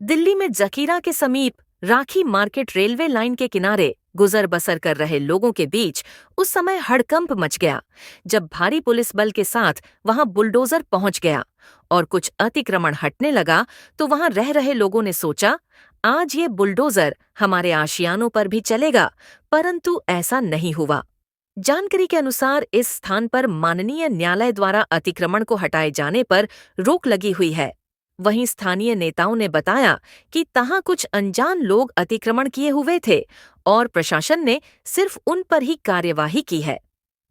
दिल्ली में जखीरा के समीप राखी मार्केट रेलवे लाइन के किनारे गुजर बसर कर रहे लोगों के बीच उस समय हड़कंप मच गया जब भारी पुलिस बल के साथ वहां बुलडोजर पहुंच गया और कुछ अतिक्रमण हटने लगा तो वहां रह रहे लोगों ने सोचा, आज ये बुलडोजर हमारे आशियानों पर भी चलेगा, परंतु ऐसा नहीं हुआ। जानकारी के अनुसार इस स्थान पर माननीय न्यायालय द्वारा अतिक्रमण को हटाए जाने पर रोक लगी हुई है। वहीं स्थानीय नेताओं ने बताया कि तहां कुछ अनजान लोग अतिक्रमण किए हुए थे और प्रशासन ने सिर्फ उन पर ही कार्यवाही की है।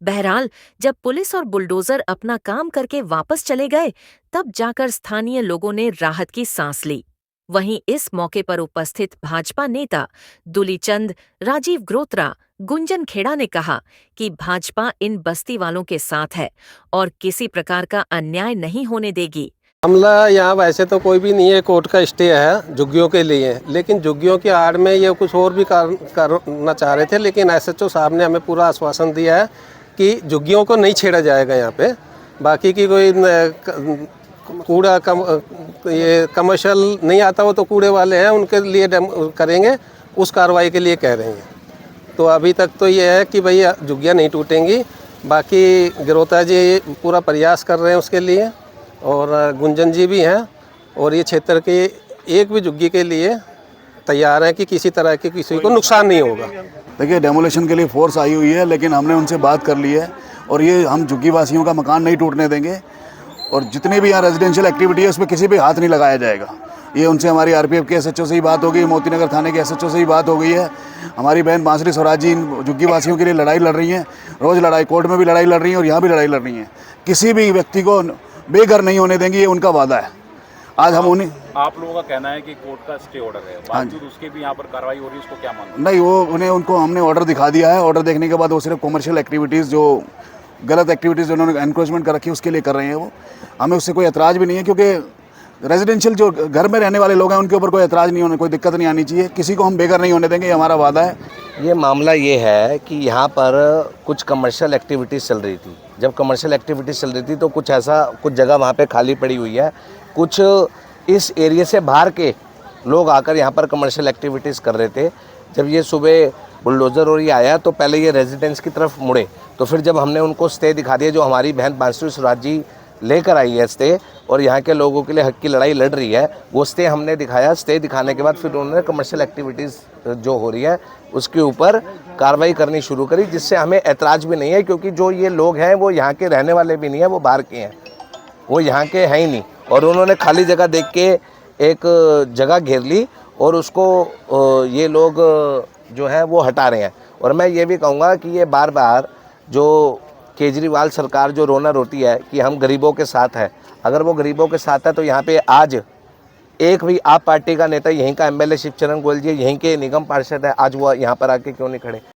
बहरहाल, जब पुलिस और बुलडोजर अपना काम करके वापस चले गए, तब जाकर स्थानीय लोगों ने राहत की सांस ली। वहीं इस मौके पर उपस्थित भाजपा नेता दुलीचंद, राजीव ग्रोत्रा, गुंजन खेड़ा ने कहा कि भाजपा इन बस्ती वालों के साथ है और किसी प्रकार का अन्याय नहीं होने देगी। मामला यहाँ वैसे तो कोई भी नहीं है, कोर्ट का स्टे है झुग्गियों के लिए, लेकिन झुग्गियों की आड़ में ये कुछ और भी करना चाह रहे थे, लेकिन एसएचओ साहब ने हमें पूरा आश्वासन दिया है कि झुग्गियों को नहीं छेड़ा जाएगा यहाँ पे। बाकी की कोई कूड़ा ये कमर्शियल नहीं आता, वो तो कूड़े वाले हैं, उनके लिए करेंगे, उस कार्रवाई के लिए कह रहे हैं। तो अभी तक तो ये है कि भैया झुग्गियाँ नहीं टूटेंगी। बाकी गिरोता जी पूरा प्रयास कर रहे हैं उसके लिए, और गुंजन जी भी हैं, और ये क्षेत्र के एक भी झुग्गी के लिए तैयार हैं कि किसी तरह के किसी को नुकसान नहीं होगा। देखिए, डेमोलेशन के लिए फोर्स आई हुई है, लेकिन हमने उनसे बात कर ली है और ये हम झुग्गी वासियों का मकान नहीं टूटने देंगे, और जितनी भी यहाँ रेजिडेंशियल एक्टिविटी है उसमें किसी भी हाथ नहीं लगाया जाएगा। ये उनसे हमारी आरपीएफ के एसएचओ से ही बात हो गई, मोती नगर थाने के एसएचओ से ही बात हो गई है। हमारी बहन बांसुरी स्वराज जी झुग्गी वासियों के लिए लड़ाई लड़ रही हैं, रोज़ लड़ाई, कोर्ट में भी लड़ाई लड़ रही हैं और यहाँ भी लड़ाई लड़ रही हैं। किसी भी व्यक्ति को बेघर नहीं होने देंगे, ये उनका वादा है। आज हम उन्हें, आप लोगों का कहना है कि कोर्ट का स्टे ऑर्डर है, बावजूद उसके भी यहाँ पर कार्रवाई हो रही है, उसको क्या मानना? नहीं, वो उनको हमने ऑर्डर दिखा दिया है। ऑर्डर देखने के बाद वो सिर्फ कमर्शियल एक्टिविटीज़, जो गलत एक्टिविटीज़ उन्होंने एनक्रोचमेंट कर रखी है, उसके लिए कर रहे हैं। वो हमें उससे कोई एतराज़ भी नहीं है, क्योंकि रेजिडेंशियल जो घर में रहने वाले लोग हैं उनके ऊपर कोई एतराज़ नहीं होने, कोई दिक्कत नहीं आनी चाहिए। किसी को हम बेघर नहीं होने देंगे, ये हमारा वादा है। ये मामला ये है कि यहाँ पर कुछ कमर्शियल एक्टिविटीज़ चल रही थी। जब कमर्शियल एक्टिविटीज़ चल रही थी तो कुछ जगह वहाँ पे खाली पड़ी हुई है। कुछ इस एरिया से बाहर के लोग आकर यहाँ पर कमर्शियल एक्टिविटीज़ कर रहे थे। जब ये सुबह बुलडोज़र और ये आया तो पहले ये रेजिडेंस की तरफ मुड़े, तो फिर जब हमने उनको स्टे दिखा दिया, जो हमारी बहन बांसुरी स्वराज जी लेकर आई है स्टे और यहाँ के लोगों के लिए हक की लड़ाई लड़ रही है, वो स्टे हमने दिखाया। स्टे दिखाने के बाद फिर उन्होंने कमर्शियल एक्टिविटीज़ जो हो रही है उसके ऊपर कार्रवाई करनी शुरू करी, जिससे हमें ऐतराज़ भी नहीं है, क्योंकि जो ये लोग हैं वो यहाँ के रहने वाले भी नहीं है, वो बाहर के हैं, वो यहाँ के हैं ही नहीं। और उन्होंने खाली जगह देख के एक जगह घेर ली और उसको ये लोग जो हैं वो हटा रहे हैं। और मैं ये भी कहूँगा कि ये बार बार जो केजरीवाल सरकार जो रोना रोती है कि हम गरीबों के साथ है, अगर वो गरीबों के साथ है तो यहाँ पे आज एक भी आप पार्टी का नेता, यहीं का एमएलए शिवचरण गोयल जी, यहीं के निगम पार्षद है, आज वो यहाँ पर आके क्यों नहीं खड़े?